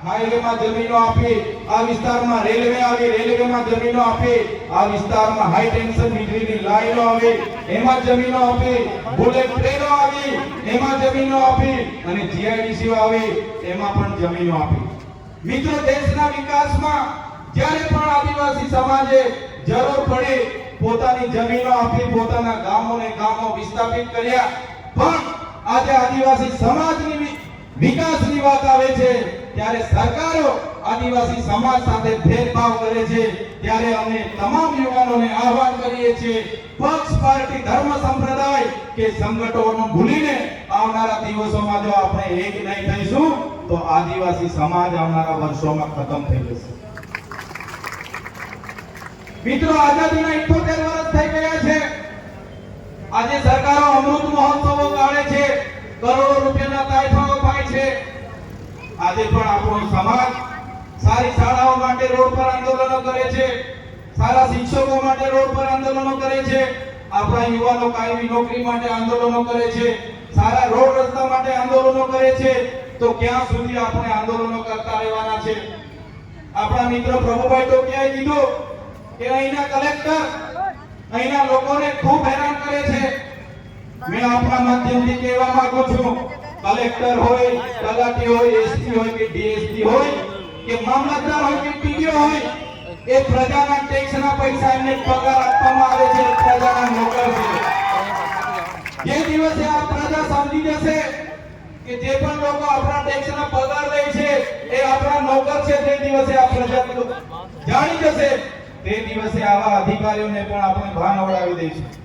હાઈવેમાં જમીનો આપી, આ વિસ્તારમાં રેલવે આવી, રેલવેમાં જમીનો આપી, આ વિસ્તારમાં હાઈ ટેન્શન વીજળીની લાઈનો આવી, એમાં જમીનો આપી, બુલેટ ટ્રેનો આવી, એમાં જમીનો આપી, અને જીઆઈડીસી આવી, એમાં પણ જમીનો આપી. મિત્રો, દેશના વિકાસમાં જ્યારે પણ આદિવાસી સમાજે જરૂર પડી પોતાની જમીનો આપી, પોતાના ગામો વિસ્થાપિત કર્યા. પણ આજે આદિવાસી સમાજની વિકાસની વાત આવે છે ત્યારે સરકારો આદિવાસી સમાજ સાથે ભેદભાવ કરે છે. ત્યારે અમે તમામ યુવાનોને આહવાન કરીએ છીએ, પક્ષ, પાર્ટી, ધર્મ, સંપ્રદાય કે સંગઠનો ભૂલીને આવનારા દિવસોમાં જો આપણે એક નહીં થઈશું તો આદિવાસી સમાજ આવનારા વર્ષોમાં ખતમ થઈ જશે. મિત્રો, આઝાદીના 78 વર્ષ થઈ ગયા છે. આજે સરકારો અમૃત મહોત્સવો કાઢે છે, કરોડો રૂપિયાના તાઇફાઓ થાય છે. આજે પણ આપણો સમાજ સારી શાળાઓ માટે રોડ પર આંદોલનો કરે છે, સારા શિક્ષકો માટે રોડ પર આંદોલનો કરે છે, આપણા યુવાનો કાયમી નોકરી માટે આંદોલનો કરે છે, સારા રોડ રસ્તા માટે આંદોલનો કરે છે. તો ક્યાં સુધી આપણે આંદોલનો કરતા રહેવાના છે? આપણા મિત્ર પ્રભુભાઈ ટોકિયાએ કીધું કે અહીંના કલેક્ટર અહીંના લોકોને ખૂબ હેરાન કરે છે. મેં આપણા માધ્યમથી કહેવા માંગુ છું, કલેક્ટર હોય, તલાટી હોય, એસપી હોય કે ડીએસપી હોય કે મામલતદાર હોય કે ટીડીઓ હોય, એ પ્રજાના ટેક્સના પૈસા એમને પગાર આપવામાં આવે છે, પ્રજાના નોકર છે. જે દિવસે આ પ્રજા સમજી જશે કે જે પણ લોકો આપણા ટેક્સના પગાર લે છે એ આપણા નોકર છે, તે દિવસે આ પ્રજા જાણી જશે, તે દિવસે આવા અધિકારીઓને પણ આપણે ભાન અવડાવી દઈશું.